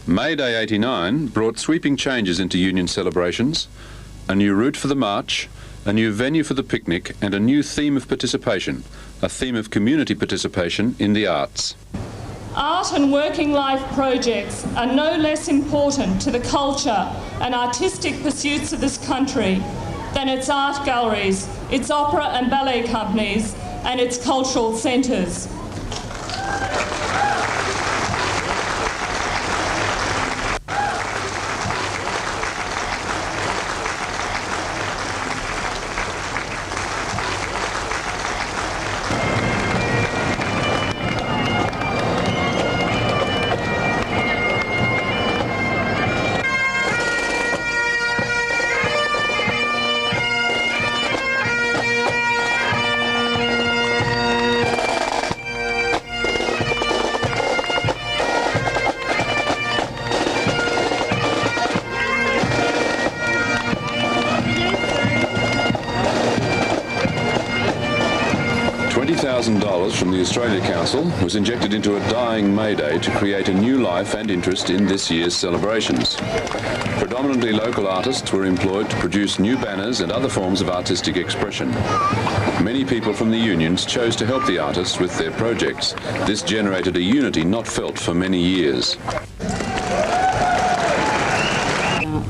Mayday 89 brought sweeping changes into union celebrations, a new route for the march, a new venue for the picnic, and a new theme of participation, a theme of community participation in the arts. Art and working life projects are no less important to the culture and artistic pursuits of this country than its art galleries, its opera and ballet companies, and its cultural centres. $20,000 from the Australia Council was injected into a dying Mayday to create a new life and interest in this year's celebrations. Predominantly local artists were employed to produce new banners and other forms of artistic expression. Many people from the unions chose to help the artists with their projects. This generated a unity not felt for many years.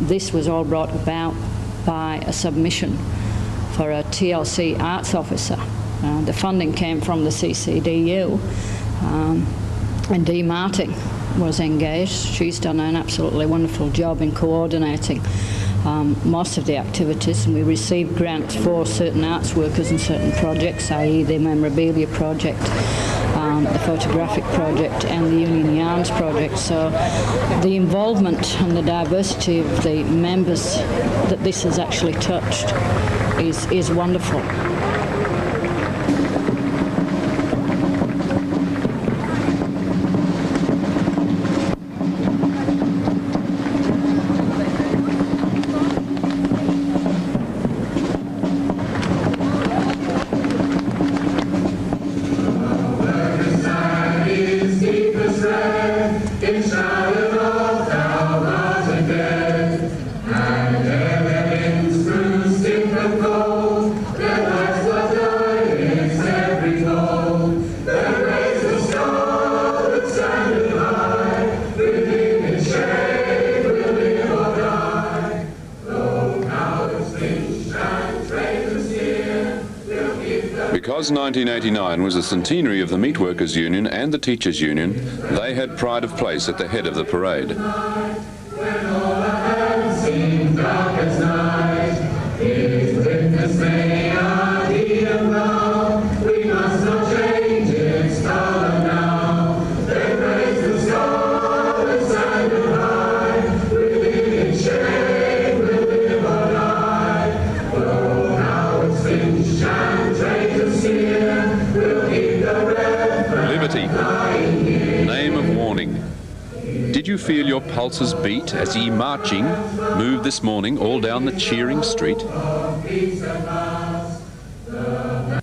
This was all brought about by a submission for a TLC arts officer. The funding came from the CCDU, and Dee Martin was engaged. She's done an absolutely wonderful job in coordinating most of the activities, and we received grants for certain arts workers and certain projects, i.e. the memorabilia project, the photographic project and the Union Yarns project. So the involvement and the diversity of the members that this has actually touched is wonderful. Because 1989 was the centenary of the Meat Workers Union and the Teachers Union, they had pride of place at the head of the parade. Name of warning. Did you feel your pulses beat as ye marching moved this morning all down the cheering street?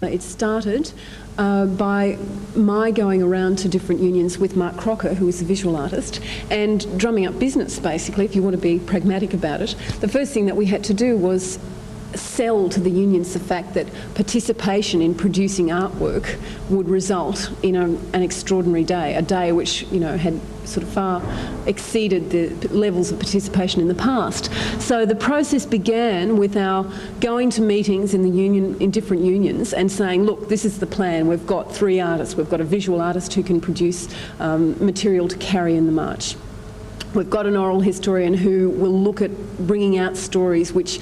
It started by my going around to different unions with Mark Crocker, who is a visual artist, and drumming up business, basically, if you want to be pragmatic about it. The first thing that we had to do was sell to the unions the fact that participation in producing artwork would result in an extraordinary day, a day which, you know, had sort of far exceeded the levels of participation in the past. So the process began with our going to meetings in the union, in different unions, and saying, look, this is the plan. We've got 3 artists. We've got a visual artist who can produce material to carry in the march. We've got an oral historian who will look at bringing out stories which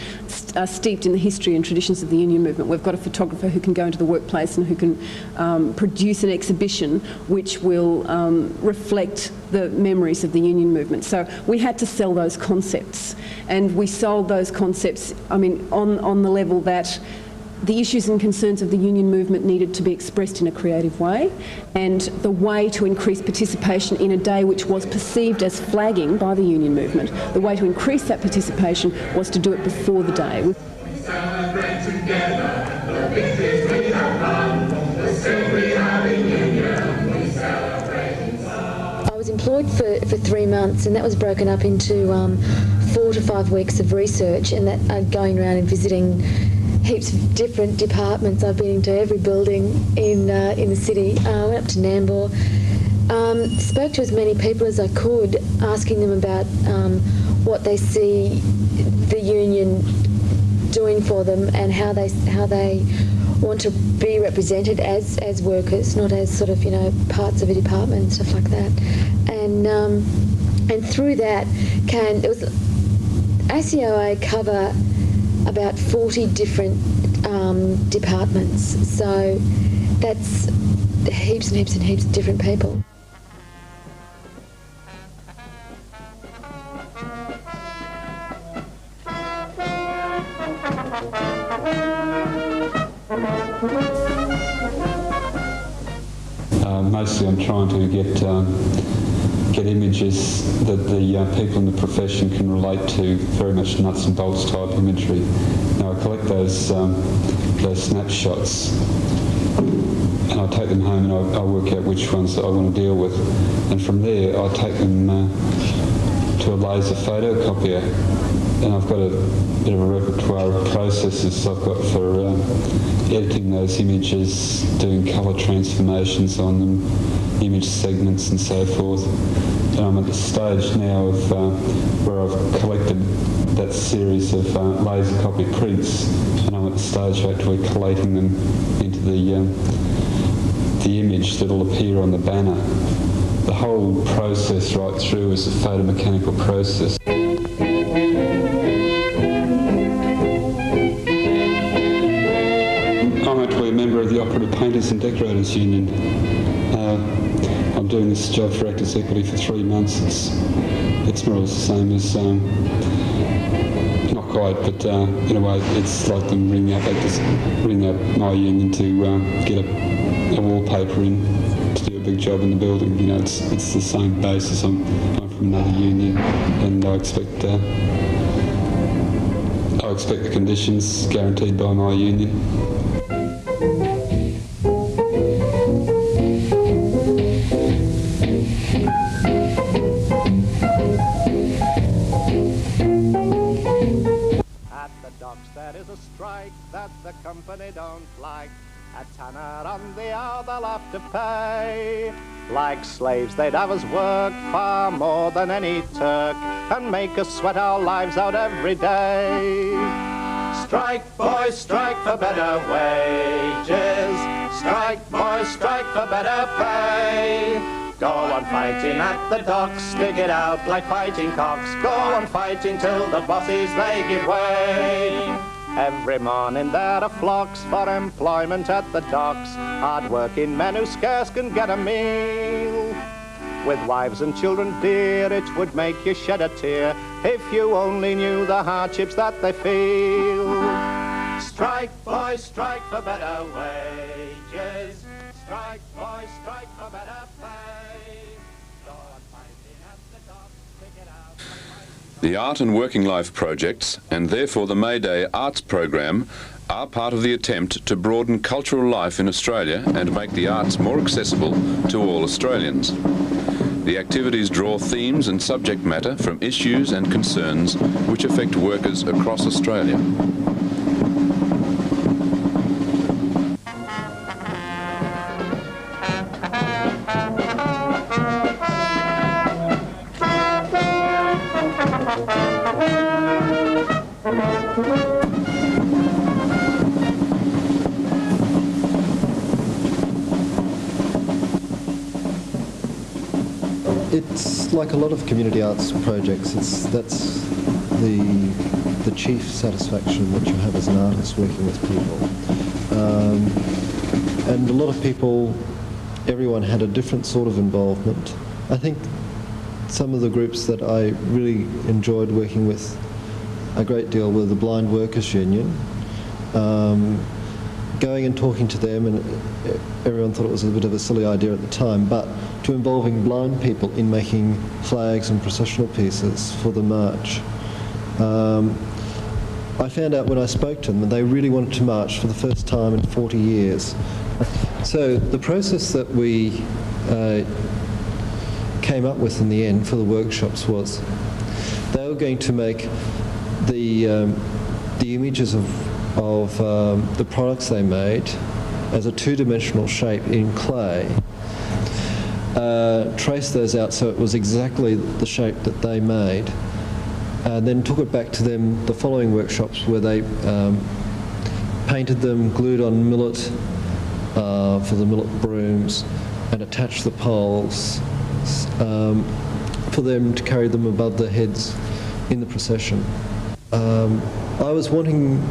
are steeped in the history and traditions of the union movement. We've got a photographer who can go into the workplace and who can produce an exhibition which will reflect the memories of the union movement. So we had to sell those concepts, and we sold those concepts, I mean, on the level that the issues and concerns of the union movement needed to be expressed in a creative way, and the way to increase participation in a day which was perceived as flagging by the union movement, the way to increase that participation was to do it before the day. We celebrate together the victories we have won, the strength we have in union, we celebrate in song. I was employed for for 3 months, and that was broken up into 4 to 5 weeks of research, and that going around and visiting heaps of different departments. I've been to every building in the city. Went up to Nambour, spoke to as many people as I could, asking them about what they see the union doing for them and how they want to be represented as workers, not as sort of, you know, parts of a department and stuff like that. And through that ACOA cover about 40 different departments, so that's heaps and heaps and heaps of different people. Mostly I'm trying to get images that the people in the profession can relate to, very much nuts and bolts type imagery. Now I collect those snapshots and I take them home and I work out which ones that I want to deal with, and from there I take them to a laser photocopier, and I've got a bit of a repertoire of processes I've got for editing those images, doing colour transformations on them, image segments and so forth. And I'm at the stage now of where I've collected that series of laser copy prints, and I'm at the stage of actually collating them into the image that will appear on the banner. The whole process right through is a photomechanical process. I'm actually a member of the Operative Painters and Decorators Union. I'm doing this job for Actors Equity for 3 months. It's more or less the same as, not quite, but in a way it's like them ringing up my union to get a wallpaper in to do a big job in the building. You know, it's the same basis. I'm from another union, and I expect the conditions guaranteed by my union. There is a strike that the company don't like. A tanner on the hour they'll have to pay. Like slaves they'd have us work far more than any Turk, and make us sweat our lives out every day. Strike, boys, strike for better wages. Strike, boys, strike for better pay. Go on fighting at the docks, stick it out like fighting cocks. Go on fighting till the bosses they give way. Every morning there are flocks for employment at the docks, hard-working men who scarce can get a meal. With wives and children dear, it would make you shed a tear if you only knew the hardships that they feel. Strike, boys, strike for better wages. Strike, boys, strike for better pay. Go on fighting at the docks, stick it out. The Art and Working Life projects, and therefore the Mayday Arts Program, are part of the attempt to broaden cultural life in Australia and make the arts more accessible to all Australians. The activities draw themes and subject matter from issues and concerns which affect workers across Australia. It's like a lot of community arts projects. That's the chief satisfaction that you have as an artist working with people. And a lot of people, everyone had a different sort of involvement. I think some of the groups that I really enjoyed working with a great deal were the Blind Workers Union. Going and talking to them, and everyone thought it was a bit of a silly idea at the time, but to involving blind people in making flags and processional pieces for the march. I found out when I spoke to them that they really wanted to march for the first time in 40 years. So the process that we came up with in the end for the workshops was they were going to make the images of the products they made as a two-dimensional shape in clay, trace those out so it was exactly the shape that they made, and then took it back to them the following workshops where they painted them, glued on millet for the millet brooms, and attached the poles for them to carry them above their heads in the procession. I was wanting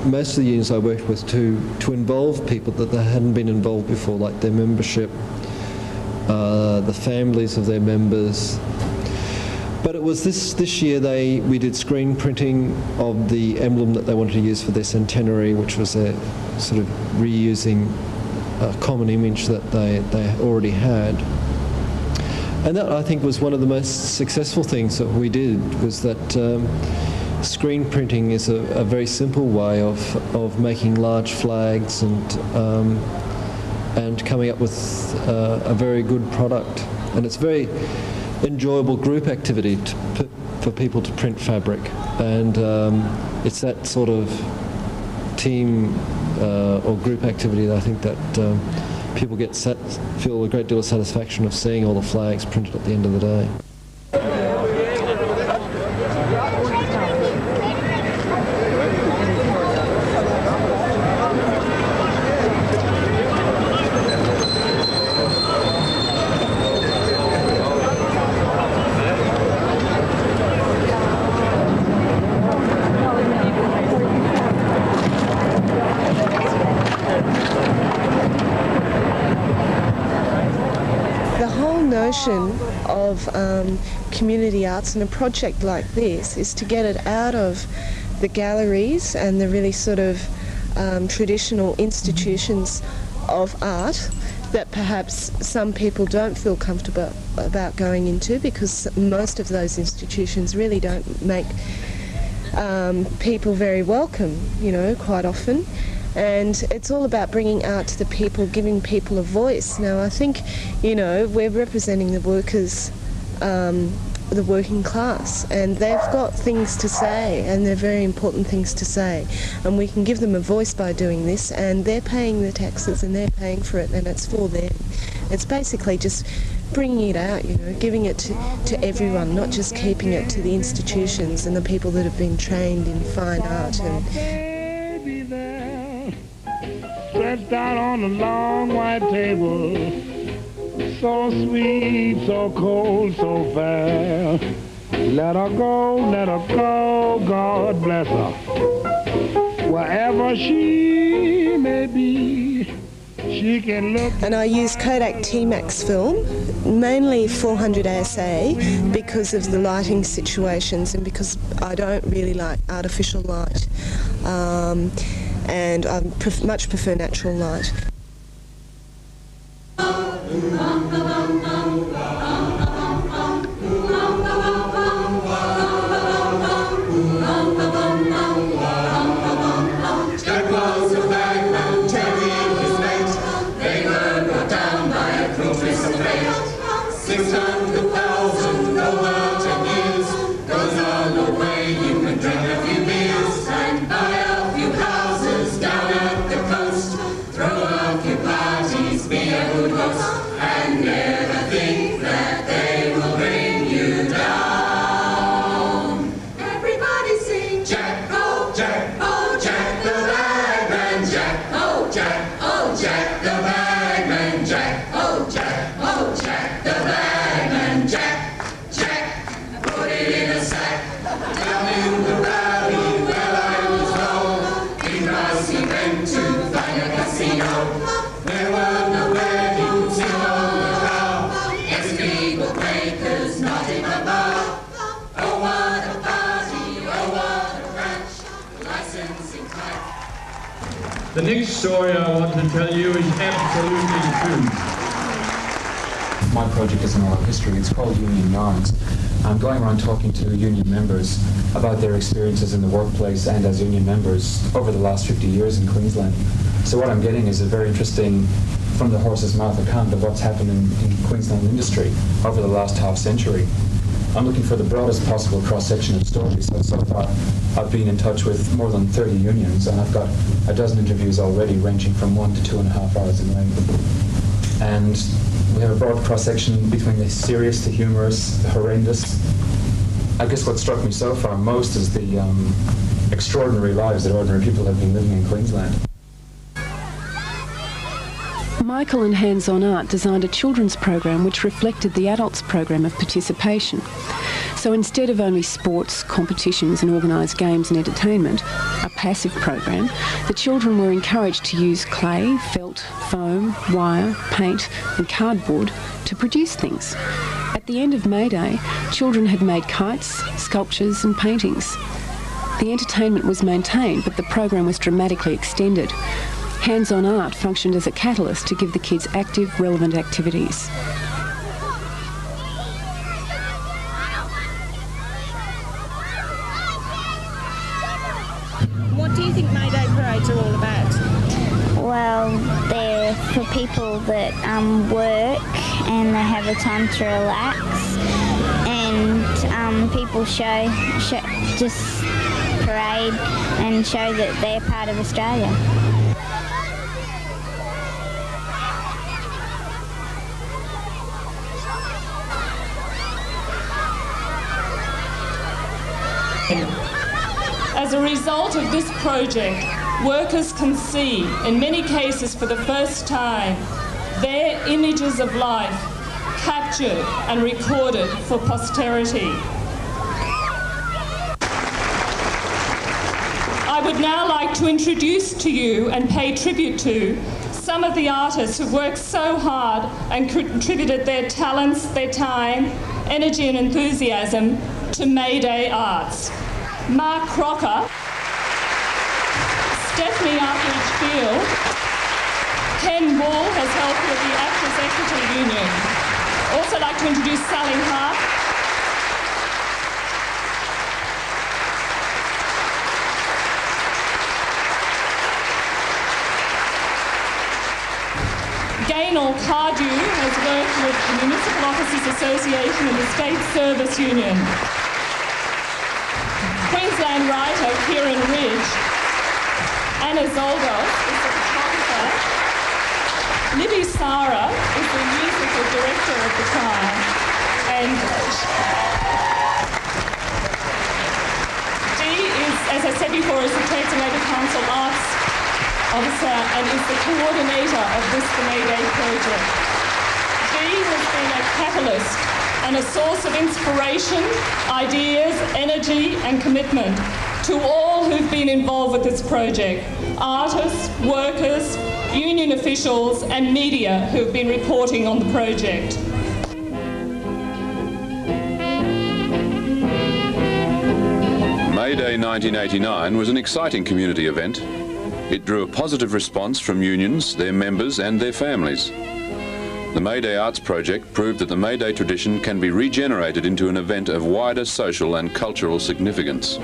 most of the unions I worked with to involve people that they hadn't been involved before, like their membership, the families of their members. But it was this year we did screen printing of the emblem that they wanted to use for their centenary, which was a sort of reusing a common image that they already had. And that, I think, was one of the most successful things that we did, was that screen printing is a very simple way of making large flags and coming up with a very good product. And it's a very enjoyable group activity for people to print fabric. And it's that sort of team or group activity that I think that people feel a great deal of satisfaction of seeing all the flags printed at the end of the day. Of community arts and a project like this is to get it out of the galleries and the really sort of traditional institutions of art that perhaps some people don't feel comfortable about going into, because most of those institutions really don't make people very welcome, you know, quite often. And it's all about bringing art to the people, giving people a voice. Now, I think, you know, we're representing the workers, the working class, and they've got things to say, and they're very important things to say. And we can give them a voice by doing this, and they're paying the taxes and they're paying for it, and it's for them. It's basically just bringing it out, you know, giving it to everyone, not just keeping it to the institutions and the people that have been trained in fine art. And stretched out on a long white table, so sweet, so cold, so fair. Let her go, God bless her. Wherever she may be, she can look. And I use Kodak T-Max film, mainly 400 ASA, because of the lighting situations and because I don't really like artificial light. And I much prefer natural light. The next story I want to tell you is absolutely true. My project is an oral history. It's called Union Yarns. I'm going around talking to union members about their experiences in the workplace and as union members over the last 50 years in Queensland. So what I'm getting is a very interesting from the horse's mouth account of what's happened in Queensland industry over the last half century. I'm looking for the broadest possible cross-section of stories, so far I've been in touch with more than 30 unions, and I've got a dozen interviews already ranging from 1 to 2.5 hours in length. And we have a broad cross-section between the serious to humorous, the horrendous. I guess what struck me so far most is the extraordinary lives that ordinary people have been living in Queensland. Michael and Hands on Art designed a children's program which reflected the adults' program of participation. So instead of only sports, competitions and organised games and entertainment, a passive program, the children were encouraged to use clay, felt, foam, wire, paint and cardboard to produce things. At the end of Mayday, children had made kites, sculptures and paintings. The entertainment was maintained, but the program was dramatically extended. Hands on Art functioned as a catalyst to give the kids active, relevant activities. What do you think Mayday parades are all about? Well, they're for people that work and they have a time to relax, and people just parade and show that they're part of Australia. As a result of this project, workers can see, in many cases for the first time, their images of life captured and recorded for posterity. I would now like to introduce to you and pay tribute to some of the artists who worked so hard and contributed their talents, their time, energy and enthusiasm to Mayday Arts. Mark Crocker, Stephanie Outridge Field, Ken Wall has helped with the Actors Equity Union. Also like to introduce Sally Hart, Gaynor Cardew has worked with the Municipal Officers Association and the State Service Union. Queensland writer Kieran Ridge, Zsoldos is the photographer, Libby Sara is the musical director at the time, and Dee is, as I said before, is the Trades and Labour Council Arts Officer and is the coordinator of the Mayday project. Dee has been a catalyst and a source of inspiration, ideas, energy and commitment to all who've been involved with this project. Artists, workers, union officials and media who've been reporting on the project. Mayday 1989 was an exciting community event. It drew a positive response from unions, their members and their families. The Mayday Arts Project proved that the Mayday tradition can be regenerated into an event of wider social and cultural significance.